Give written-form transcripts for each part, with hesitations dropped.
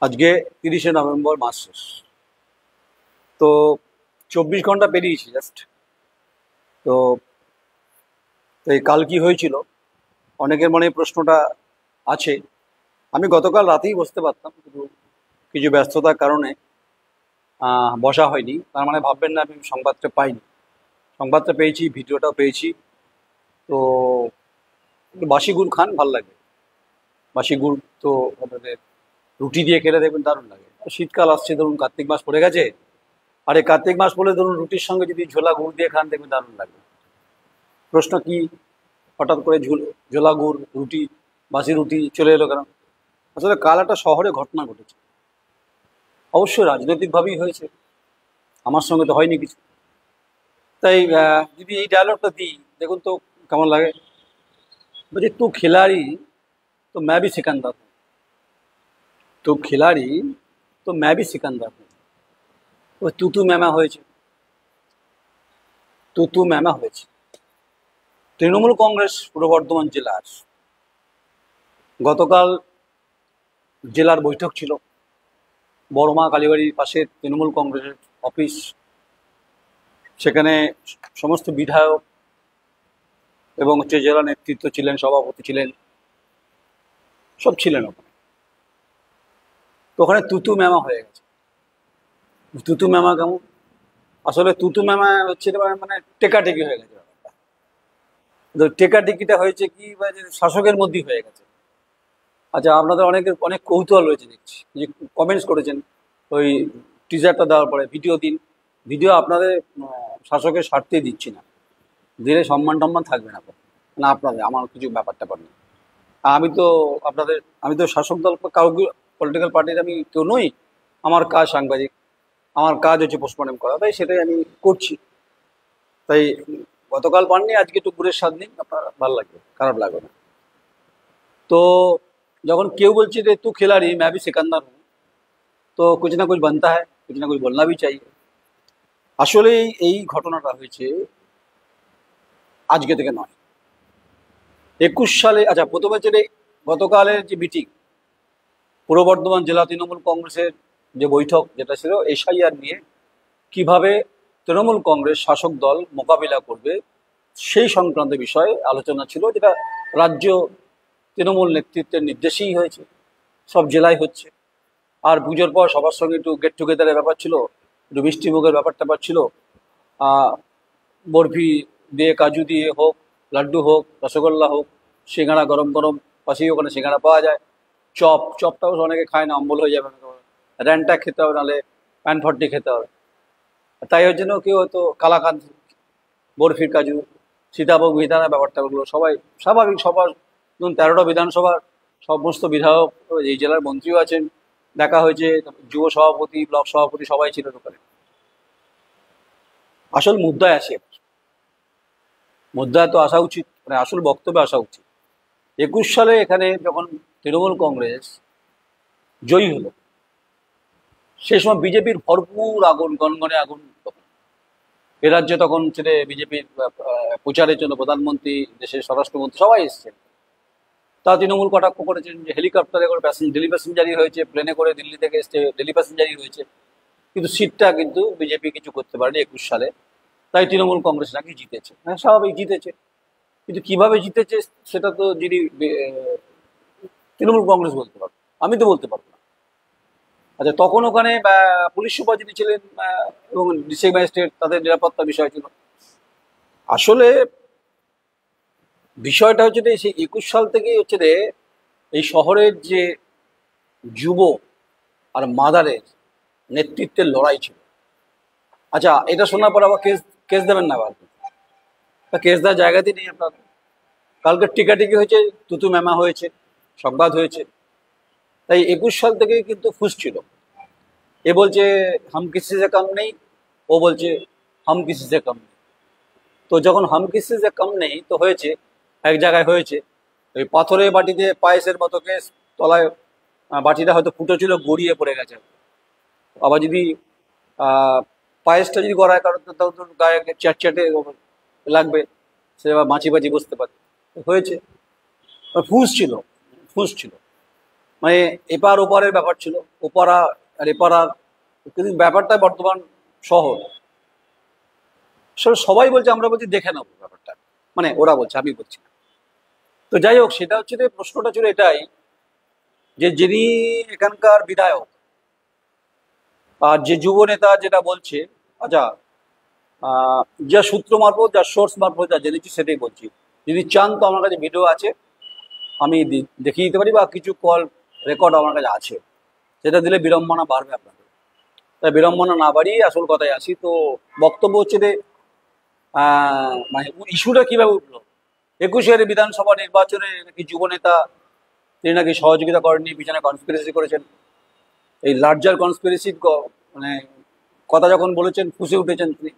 আজকে 30শে নভেম্বর, মাস শেষ। তো 24 ঘন্টা পেরিয়েছি জাস্ট। তো এই কাল কি হয়েছিল অনেকের মনে এই প্রশ্নটা আছে। আমি গতকাল রাতেই বসতে পারতাম, কিন্তু কিছু ব্যস্ততার কারণে বসা হয়নি। তার মানে ভাববেন না আমি সংবাদটা পাইনি, সংবাদটা পেয়েছি, ভিডিওটাও পেয়েছি। তো বাসি গুড় খান, ভাল লাগে। বাসি গুড় তো আপনাদের রুটি দিয়ে খেলে দেখবেন দারুণ লাগে। শীতকাল আসছে, ধরুন কার্তিক মাস পড়ে গেছে, আর এই কার্তিক মাস পড়লে ধরুন রুটির সঙ্গে যদি ঝোলা গুড় দিয়ে খান দেখবেন দারুণ লাগবে। প্রশ্ন কি, হঠাৎ করে ঝোলা গুড় রুটি, বাসি রুটি চলে এলো কেন? আসলে কাল একটা শহরে ঘটনা ঘটেছে, অবশ্যই রাজনৈতিকভাবেই হয়েছে, আমার সঙ্গে তো হয়নি কিছু। তাই যদি এই ডায়লগটা দিই, দেখুন তো কেমন লাগে। বলছি, তু খিলাড়ি তো मैं भी सिकंदर हूँ, তু খিলাড়ি তো मैं भी सिकंदर हूँ। ওই তুতু ম্যামা হয়েছে, তুতু ম্যামা হয়েছে। তৃণমূল কংগ্রেস পূর্ব বর্ধমান জেলার গতকাল জেলার বৈঠক ছিল। বড়মা কালীবাড়ির পাশে তৃণমূল কংগ্রেসের অফিস, সেখানে সমস্ত বিধায়ক এবং যে জেলা নেতৃত্ব ছিলেন, সভাপতি ছিলেন, সব ছিলেন ওখানে। তো ওখানে তুতু ম্যামা হয়ে গেছে। তুতু ম্যামা কেমন? আসলে তুতু ম্যামা হচ্ছে মানে টেকাটেকি হয়ে গেছে ব্যাপারটা। তো টেকাটেকিটা হয়েছে কি, শাসকের মধ্যেই হয়ে গেছে। আচ্ছা, আপনাদের অনেক কৌতূহল রয়েছে দেখছি, যে কমেন্টস করেছেন ওই টিজারটা দেওয়ার পরে, ভিডিও দিন। ভিডিও আপনাদের শাসকের স্বার্থেই দিচ্ছি না, দিলে সম্মান টম্মান থাকবে না, না আপনাদের, আমার কিছু ব্যাপার ট্যাপার নেই। আমি তো শাসক দল কাউকে, পলিটিক্যাল পার্টির আমি কেউ নই। আমার কাজ সাংবাদিক, আমার কাজ হচ্ছে পোস্টমর্টম করা, তাই সেটাই আমি করছি। তাই গতকাল পাননি, আজকে একটু গুড়ের স্বাদ নিন, আপনার ভালো লাগবে, খারাপ লাগবে না। তো যখন কেউ বলছে যে তু খিলাড়ি मैं भी सिकंदर हूँ, তো कुछ ना कुछ बनता है, कुछ ना कुछ बोलना भी चाहिए। আসলে এই ঘটনাটা হয়েছে আজকে থেকে নয়, 21 সালে। আচ্ছা, প্রথমে যেটা, গতকালের যে মিটিং, পূর্ব বর্ধমান জেলা তৃণমূল কংগ্রেসের যে বৈঠক যেটা ছিল এসআইআর নিয়ে, কিভাবে তৃণমূল কংগ্রেস শাসক দল মোকাবিলা করবে সেই সংক্রান্ত বিষয়ে আলোচনা ছিল, যেটা রাজ্য তৃণমূল নেতৃত্বের নির্দেশেই হয়েছে, সব জেলায় হচ্ছে। আর পুজোর পর সবার সঙ্গে একটু গেট টুগেদারের ব্যাপার ছিল, একটু মিষ্টিমুখের ব্যাপার ছিল। বরফি দিয়ে, কাজু দিয়ে হোক, লাড্ডু হোক, রসগোল্লা হোক, সিঙ্গাড়া গরম গরম, পাশেই ওখানে সিঙ্গাড়া পাওয়া যায়। চপটাও অনেকে খায় না, অম্বল হয়ে যাবে, র্যানটা খেতে হবে, নাহলে প্যানফর্টি খেতে হবে। তাই ওর জন্য কেউ হয়তো কালাকাঁদ, বরফির কাজু, সীতাভোগ বিধানা ব্যাপারটাগুলো সবাই স্বাভাবিক। সবার ধরুন 13টা বিধানসভার সমস্ত বিধায়ক, এই জেলার মন্ত্রীও আছেন, দেখা হয়েছে, যুব সভাপতি, ব্লক সভাপতি সবাই ছিলেন ওখানে। আসল মুদ্রায় আসে, মুদ্রায় তো আসা উচিত, মানে আসল বক্তব্যে আসা উচিত। 21 সালে এখানে যখন তৃণমূল কংগ্রেস জয়ী হলো, সেই সময় বিজেপির ভরপুর আগুন, গনগনে আগুন। এ রাজ্যে তখন ছেড়ে বিজেপির প্রচারের জন্য প্রধানমন্ত্রী, দেশের স্বরাষ্ট্রমন্ত্রী সবাই এসছেন। তা তৃণমূল কটাক্ষ করেছেন যে হেলিকপ্টারে করে ডেলি প্যাসেঞ্জারই হয়েছে, প্লেনে করে দিল্লি থেকে এসছে, ডেলি প্যাসেঞ্জারই হয়েছে, কিন্তু সিটটা কিন্তু বিজেপি কিছু করতে পারেনি 21 সালে। তাই তৃণমূল কংগ্রেস নাকি জিতেছে। হ্যাঁ, স্বাভাবিক জিতেছে, কিন্তু কিভাবে জিতেছে সেটা তো যিনি তৃণমূল কংগ্রেস বলতে পারবে, আমি তো বলতে পারবো না। আচ্ছা, তখন ওখানে পুলিশ সুপার যিনি ছিলেন এবং ডিস্ট্রিক্ট ম্যাজিস্ট্রেট, তাদের নিরাপত্তা বিষয় ছিল। আসলে বিষয়টা হচ্ছে যে সেই 21 সাল থেকেই হচ্ছে রে এই শহরের যে যুব আর মাদারের নেতৃত্বের লড়াই ছিল। আচ্ছা, এটা শোনার পর আবার কেস দেবেন না, আবার কেস দেওয়ার জায়গাতেই নেই আপনার। কালকে টিকাটিকি হয়েছে, তুতু ম্যামা হয়েছে, সংবাদ হয়েছে। তাই 21 সাল থেকে কিন্তু ফুসছিল। এ বলছে হাম কিসি সে কম নেই, ও বলছে হাম কিসি সে কম নেই। তো যখন হাম কিসি সে কম নেই তো হয়েছে, এক জায়গায় হয়েছে ওই পাথরের বাটিতে পায়েসের মতো কেস, তলায় বাটিটা হয়তো ফুটো ছিল, গড়িয়ে পড়ে গেছে। আবার যদি পায়েসটা যদি গড়ায় কারণ, তাও তো গায়ে চ্যাটচ্যাটে লাগবে, সে আবার বাঁচি বাঁচি বসতে পারে। হয়েছে, ফুঁস ছিল। মানে এপার ওপারের ব্যাপার ছিল, ওপারা আর এপার। কিন্তু ব্যাপারটা বর্তমান শহর, সবাই বলছে, আমরা বলছি দেখে নেবো ব্যাপারটা, মানে ওরা বলছে, আমি বলছি না। তো যাই হোক, সেটা হচ্ছে যে প্রশ্নটা ছিল এটাই, যে যিনি এখানকার বিধায়ক আর যে যুব নেতা যেটা বলছে, আচ্ছা, যা সূত্র মারফত, যা সোর্স মারফত যা জেনেছি সেটাই বলছি। যদি চান তো আমার কাছে ভিডিও আছে, আমি দেখিয়ে দিতে পারি, বা কিছু কল রেকর্ড আমার কাছে আছে, সেটা দিলে বিড়ম্বনা বাড়বে আপনাদের। তাই বিড়ম্বনা না বাড়িয়ে আসল কথায় আসি। তো বক্তব্য হচ্ছে যে মানে ইস্যুটা কিভাবে উঠলো, 21-এর বিধানসভা নির্বাচনে নাকি যুব নেতা, তিনি নাকি সহযোগিতা করেননি, পিছনে কনস্পিরেসি করেছেন। এই লার্জার কনস্পিরেসির মানে কথা যখন বলেছেন, ফুঁসে উঠেছেন তিনি,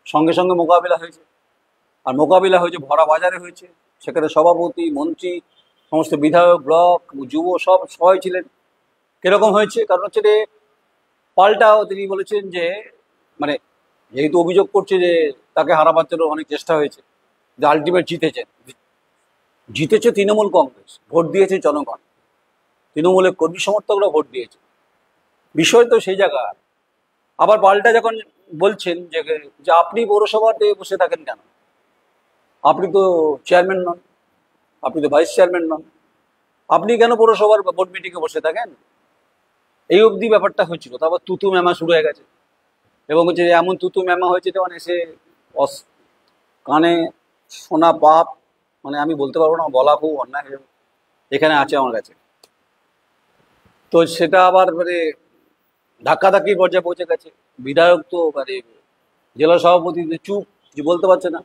সঙ্গে সঙ্গে মোকাবিলা হয়েছে। আর মোকাবিলা হয়েছে ভরা বাজারে হয়েছে, সেখানে সভাপতি, মন্ত্রী, সমস্ত বিধায়ক, ব্লক, যুব সব সবাই ছিলেন। কিরকম হয়েছে? কারণ হচ্ছে যে পাল্টাও তিনি বলেছেন যে, মানে যেহেতু অভিযোগ করছে যে তাকে হারাবার জন্য অনেক চেষ্টা হয়েছে, যে আলটিমেট জিতেছে তৃণমূল কংগ্রেস, ভোট দিয়েছে জনগণ, তৃণমূলের কর্মী সমর্থকরা ভোট দিয়েছে, বিষয় তো সেই জায়গা। আবার পাল্টা যখন বলছেন যে যে আপনি পৌরসভাতে বসে থাকেন কেন, আপনি তো চেয়ারম্যান নন, আপনি তো ভাইস চেয়ারম্যান নন, আপনি কেন পৌরসভার বোর্ড মিটিংয়ে বসে থাকেন, এই অবধি ব্যাপারটা হয়েছিল। তারপর তুতু ম্যামা শুরু হয়ে গেছে, এবং হচ্ছে যে এমন তুতু ম্যামা হয়েছে যেমন এসে কানে শোনা পাপ, মানে আমি বলতে পারবো না, বলা খুব অন্যায় এখানে আছে আমার কাছে। তো সেটা আবার মানে ধাক্কাধাক্কির পর্যায়ে পৌঁছে গেছে। বিধায়ক তো মানে জেলা সভাপতি চুপ, কিছু বলতে পারছে না।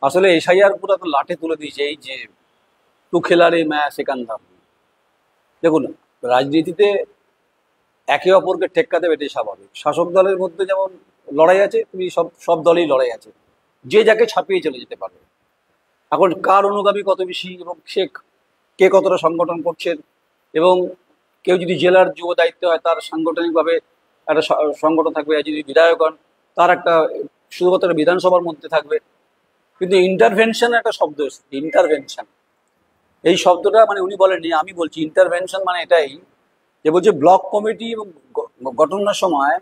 আসলে এসআইআর পুরো তো লাঠে তুলে দিয়েছে, এই যে তু খেলারে ম্যাচ সেখানটা। দেখুন, রাজনীতিতে একে অপরকে টেক্কা দেবে এটাই স্বাভাবিক। শাসক দলের মধ্যে যেমন লড়াই আছে, তুমি সব সব দলেই লড়াই আছে, যে যাকে ছাপিয়ে চলে যেতে পারবে। এখন কার অনুগামী কত বেশি, এবং সে কে কতটা সংগঠন করছেন, এবং কেউ যদি জেলার যুব দায়িত্ব হয় তার সাংগঠনিকভাবে একটা সংগঠন থাকবে, আর যদি বিধায়ক হন তার একটা শুধুমাত্র বিধানসভার মধ্যে থাকবে। কিন্তু ইন্টারভেনশন একটা শব্দ এসেছে, ইন্টারভেনশন, এই শব্দটা মানে উনি বলেননি, আমি বলছি। ইন্টারভেনশন মানে এটাই, যে বলছে ব্লক কমিটি এবং গঠনের সময়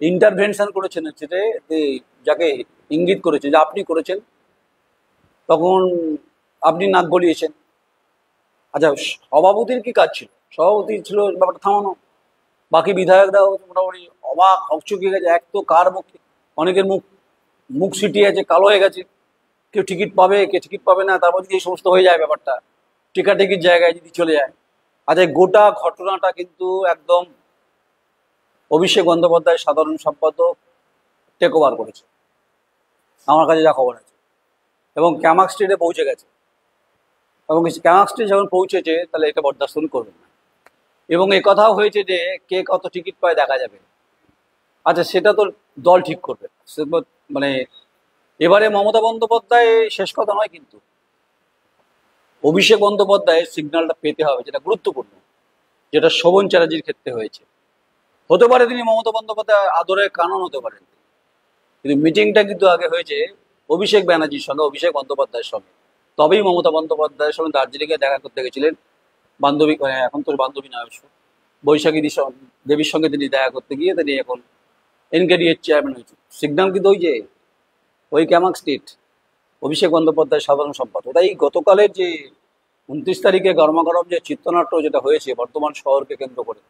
ইন্টারভেনশন করেছেন, হচ্ছে যে যাকে ইঙ্গিত করেছে যে আপনি করেছেন, তখন আপনি নাক গলিয়েছেন। আচ্ছা, সভাপতির কি কাজ ছিল? সভাপতি ছিল ব্যাপারটা থামানো। বাকি বিধায়করাও মোটামুটি অবাক হকচকিয়ে গেছে। এক তো কার মুখে, অনেকের মুখ মুখ সিটিয়ে আছে, কালো হয়ে গেছে, কেউ টিকিট পাবে, কে টিকিট পাবে না, তারপর যদি এই সমস্ত হয়ে যায় ব্যাপারটা, টিকাটিকির জায়গায় যদি চলে যায়। আচ্ছা, গোটা ঘটনাটা কিন্তু একদম অভিষেক বন্দ্যোপাধ্যায় সাধারণ সম্পাদক টেক ওভার করেছে, আমার কাছে যা খবর আছে, এবং ক্যামাক স্ট্রিটে পৌঁছে গেছে। এবং ক্যামাক স্ট্রিট যখন পৌঁছেছে, তাহলে এটা বরদাস্ত করবেন না। এবং এ কথাও হয়েছে যে কে কত টিকিট পায় দেখা যাবে। আচ্ছা, সেটা তো দল ঠিক করবে। মানে এবারে মমতা বন্দ্যোপাধ্যায় শেষ কথা নয়, কিন্তু অভিষেক বন্দ্যোপাধ্যায়ের সিগন্যালটা পেতে হবে, যেটা গুরুত্বপূর্ণ, যেটা শোভন চ্যাটার্জির ক্ষেত্রে হয়েছে। হতে পারে তিনি মমতা বন্দ্যোপাধ্যায় আদরের কানন হতে পারেন, কিন্তু মিটিংটা কিন্তু আগে হয়েছে অভিষেক ব্যানার্জির সঙ্গে, অভিষেক বন্দ্যোপাধ্যায়ের সঙ্গে। তবেই মমতা বন্দ্যোপাধ্যায়ের সঙ্গে দার্জিলিংয়ে দেখা করতে গেছিলেন বান্ধবী, এখন তো বান্ধবী নয় অবশ্য, বৈশাখী দেবীর সঙ্গে তিনি দেখা করতে গিয়ে তিনি এখন এনকেডিএর চেয়ারম্যান হয়েছে। সিগন্যাল কিন্তু ওই যে ওই ক্যামাক স্ট্রিট, অভিষেক বন্দ্যোপাধ্যায় সাধারণ সম্পাদক। তাই গতকালের যে 29 তারিখে গরমাগরম যে চিত্রনাট্য যেটা হয়েছে বর্তমান শহরকে কেন্দ্র করে,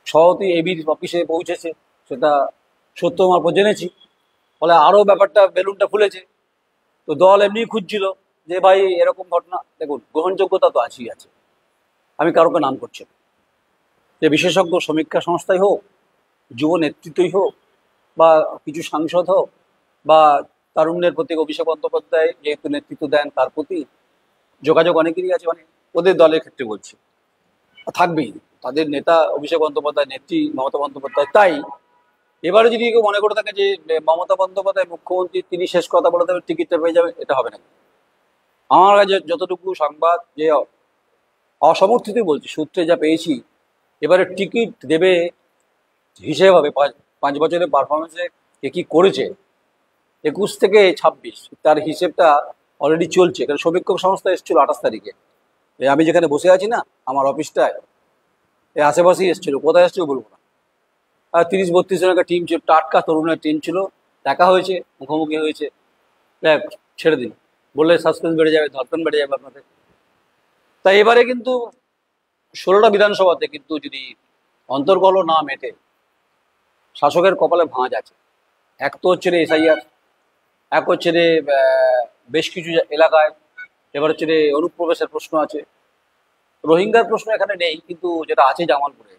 সভাপতি এবির অফিসে পৌঁছেছে, সেটা সত্য মারফত জেনেছি। ফলে আরও ব্যাপারটা বেলুনটা ফুলেছে। তো দল এমনি খুঁজছিল যে ভাই এরকম ঘটনা, দেখুন গ্রহণযোগ্যতা তো আছেই আছে, আমি কারোকে নাম করছি না, যে বিশেষজ্ঞ সমীক্ষা সংস্থাই হোক, যুব নেতৃত্বই হোক, বা কিছু সাংসদ হোক, বা তারুণ্যের প্রতি অভিষেক বন্দ্যোপাধ্যায় যেহেতু নেতৃত্ব দেন তার প্রতি যোগাযোগ অনেকেরই আছে, মানে ওদের দলের ক্ষেত্রে বলছি, থাকবেই। তাদের নেতা অভিষেক বন্দ্যোপাধ্যায়, নেত্রী মমতা বন্দ্যোপাধ্যায়। তাই এবারে যদি কেউ মনে করে থাকে যে মমতা বন্দ্যোপাধ্যায় মুখ্যমন্ত্রী, তিনি শেষ কথা বলে দেবেন, টিকিটটা পেয়ে যাবে, এটা হবে না। আমার কাছে যতটুকু সংবাদ, যে অসমর্থিতই বলছি, সূত্রে যা পেয়েছি, এবারে টিকিট দেবে হিসেব হবে 5 বছরের পারফরমেন্সে কে কী করেছে, 21 থেকে 26, তার হিসেবটা অলরেডি চলছে। কারণ সমীক্ষক সংস্থা এসেছিল 28 তারিখে, এই আমি যেখানে বসে আছি না আমার অফিসটায়, এই আশেপাশেই এসেছিল, কোথায় এসেছিল বলবো না। আর 30-32 জন একটা টিম ছিল, টাটকা তরুণের টিম ছিল, দেখা হয়েছে, মুখোমুখি হয়েছে। দেখ, ছেড়ে দিন, বললে সাসপেন্স বেড়ে যাবে, ধর্পণ বেড়ে যাবে আপনাদের। তাই এবারে কিন্তু 16টা বিধানসভাতে কিন্তু যদি অন্তর্কল না মেটে, শাসকের কপালে ভাঁজ আছে। এক তো হচ্ছে রে এসআইআর, এক হচ্ছে রে বেশ কিছু এলাকায় এবার হচ্ছে রে অনুপ্রবেশের প্রশ্ন আছে। রোহিঙ্গার প্রশ্ন এখানে নেই, কিন্তু যেটা আছে জামালপুরে,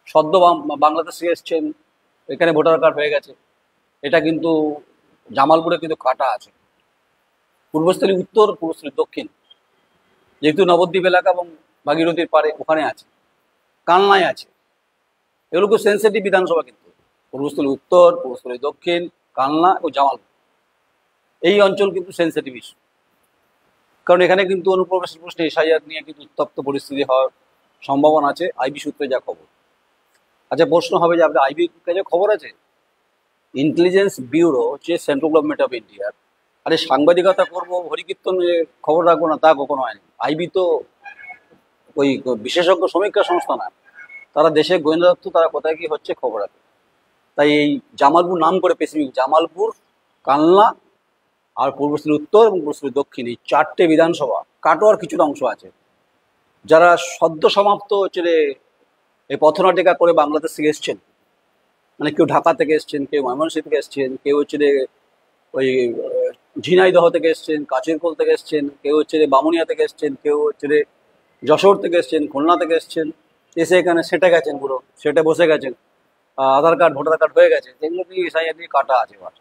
সদ্য বাংলাদেশ থেকে এসছেন, এখানে ভোটার কার্ড হয়ে গেছে, এটা কিন্তু জামালপুরে কিন্তু কাটা আছে। পূর্বস্থলী উত্তর, পূর্বস্থলী দক্ষিণ, যেহেতু নবদ্বীপ এলাকা এবং ভাগীরথীর পারে ওখানে আছে, কালনায় আছে, এগুলো খুব সেন্সিটিভ বিধানসভা কিন্তু। পূর্বস্থলী উত্তর, পূর্বস্থলী দক্ষিণ, কালনা ও জামালপুর, এই অঞ্চল কিন্তু সেন্সিটিভ ইস্যু। কারণ এখানে কিন্তু অনুপ্রবেশের প্রশ্নে এসআইআর নিয়ে কিন্তু উত্তপ্ত পরিস্থিতি হওয়ার সম্ভাবনা আছে, আইবি সূত্রে যা খবর। আচ্ছা, প্রশ্ন হবে যে আপনার আইবির কাছে খবর আছে? ইন্টেলিজেন্স ব্যুরো হচ্ছে সেন্ট্রাল গভর্নমেন্ট অফ ইন্ডিয়ার। আরে সাংবাদিকতা করবো, হরিকীর্তন খবর রাখবো না, তা কখনো হয়নি। আইবি তো ওই বিশেষজ্ঞ সমীক্ষা সংস্থা না, তারা দেশের গোয়েন্দা দপ্তর, তারা কোথায় কি হচ্ছে খবর রাখে। তাই এই জামালপুর নাম করে স্পেসিফিক জামালপুর, কালনা আর পূর্বস্থলী উত্তর এবং পূর্বস্থলী দক্ষিণ, এই 4টে বিধানসভা, কাটোয়ার কিছুটা অংশ আছে, যারা সদ্য সমাপ্ত হচ্ছে এই পথনাটিকা করে বাংলাদেশ থেকে এসছেন, মানে কেউ ঢাকা থেকে এসছেন, কেউ ময়মনসিংহ থেকে এসছেন, কেউ হচ্ছে ওই ঝিনাইদহ থেকে এসছেন, কাছেরকোল থেকে এসছেন, কেউ হচ্ছে বামুনিয়া থেকে এসছেন, কেউ হচ্ছে যশোর থেকে এসছেন, খুলনা থেকে এসছেন, এসে এখানে সেটে গেছেন, পুরো সেটে বসে গেছেন, আধার কার্ড ভোটার কার্ড হয়ে গেছে, যেগুলো দিয়ে এসআইআর দিয়ে কাটা আছে এবার।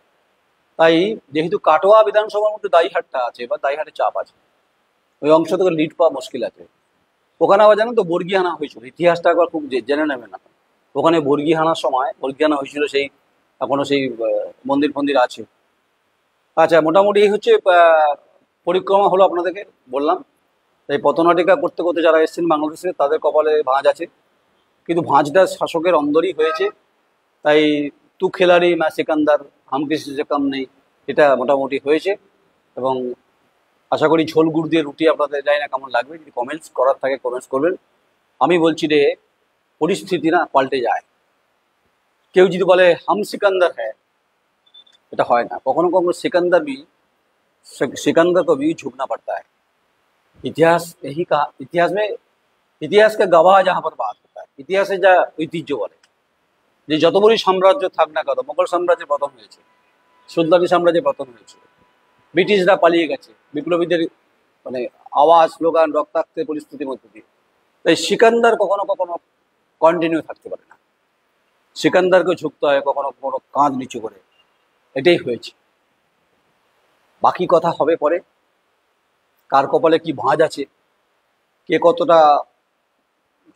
তাই যেহেতু কাটোয়া বিধানসভার মধ্যে দায়ীহাটটা আছে বা দায়ীহাটের চাপ আছে, ওই অংশ থেকে লিড পাওয়া মুশকিল আছে। ওখানে আবার জানেন তো বর্গিহানা হয়েছিল, ইতিহাসটা একবার খুব জেনে নেবেন না। ওখানে বর্গিহানার সময় বর্গিহানা হয়েছিল, সেই এখনো সেই মন্দির ফন্দির আছে। আচ্ছা, মোটামুটি এই হচ্ছে পরিক্রমা হলো, আপনাদেরকে বললাম। তাই পথনাটিকা করতে করতে যারা এসেছেন বাংলাদেশে, তাদের কপালে ভাঁজ আছে, কিন্তু ভাঁজটা শাসকের অন্দরই হয়েছে। তাই তু খেলারি মা সিকান্দার, হাম কিসি সে কম নেই, এটা মোটামুটি হয়েছে। এবং আশা করি ঝোল গুড় দিয়ে রুটি আপনাদের জানি না কেমন লাগবে, যদি কমেন্টস করার থাকে কমেন্টস করবেন। আমি বলছি রে, পরিস্থিতি না পাল্টে যায়। কেউ যদি বলে হাম সিকান্দার হ্যাঁ, এটা হয় না। কখনো কখনো सिकंदर को भी झुकना पड़ता है। इतिहास यही कहा, इतिहास का गवाह जहाँ पर बात होता है, ইতিহাসে যা ঐতিহ্য বলে, যে যত বড়ই সাম্রাজ্য থাক না কেন, মোগল সাম্রাজ্যের পতন হয়েছে, সুলতানি সাম্রাজ্যের পতন হয়েছে, ব্রিটিশরা পালিয়ে গেছে বিপ্লবীদের মানে আওয়াজ, স্লোগান, রক্তাক্তের পরিস্থিতির মধ্যে দিয়ে। তাই সিকান্দার কখনো কখনো কন্টিনিউ থাকতে পারে না, সিকান্দারকে ঝুঁকতে হয় কখনো কখনো কাঁধ নিচু করে। এটাই হয়েছে। বাকি কথা হবে পরে, কার কপালে কি ভাঁজ আছে, কে কতটা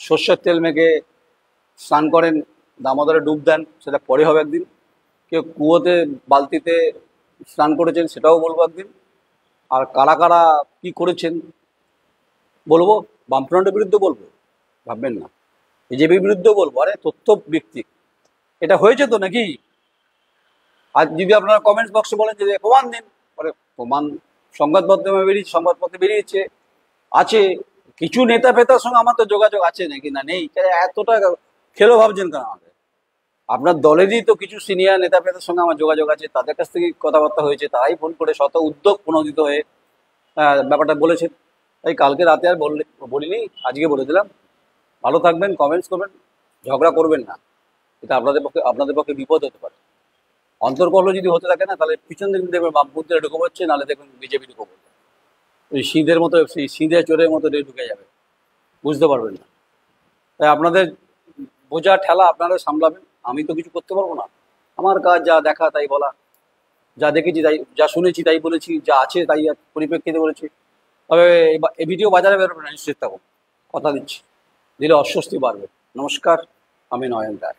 সর্ষের তেল মেখে স্নান করেন, দামোদরে ডুব দেন, সেটা পরে হবে একদিন। কেউ কুয়োতে বালতিতে স্নান করেছেন, সেটাও বলবো একদিন। আর কারা কারা কি করেছেন বলবো, বামফ্রন্টের বিরুদ্ধে বলবো, ভাববেন না, বিজেপির বিরুদ্ধেও বলবো। আরে তথ্য ভিত্তিক, এটা হয়েছে তো নাকি। আর যদি আপনারা কমেন্টস বক্সে বলেন যে প্রমাণ দিন, পরে প্রমাণ সংবাদ মাধ্যমে বেরিয়েছে, সংবাদপত্রে বেরিয়েছে, আছে। কিছু নেতা ফেতার সঙ্গে আমার তো যোগাযোগ আছে, নাকি না নেই, এতটা খেলো ভাবছেন কেন আমাদের? আপনার দলেরই তো কিছু সিনিয়র নেতা ফেতার সঙ্গে আমার যোগাযোগ আছে, তাদের কাছ থেকে কথাবার্তা হয়েছে, তারাই ফোন করে শত উদ্যোগ প্রণোদিত হয়ে ব্যাপারটা বলেছেন। তাই কালকে রাতে আর বলিনি, আজকে বলে দিলাম। ভালো থাকবেন, কমেন্টস করবেন, ঝগড়া করবেন না, এটা আপনাদের পক্ষে বিপদ হতে পারে। অন্তর্কলহ যদি হতে থাকে না, তাহলে পিছন দিকে দেখবেন বামপন্থীরা ঢুকে পড়ছে, নাহলে দেখবেন বিজেপি ঢুকে পড়ছে, ওই সিঁধের মতো, সেই সিঁধে চোরের মতো ঢুকে যাবে, বুঝতে পারবেন না। তাই আপনাদের বোঝা ঠেলা আপনারা সামলাবেন, আমি তো কিছু করতে পারবো না। আমার কাজ যা দেখা তাই বলা, যা দেখেছি তাই, যা শুনেছি তাই বলেছি, যা আছে তাই পরিপ্রেক্ষিতে বলেছি। তবে এই ভিডিও বাজারে বেরোবে না, নিশ্চিত থাকুন, কথা দিচ্ছি, দিলে অস্বস্তি বাড়বে। নমস্কার, আমি নয়ন রায়।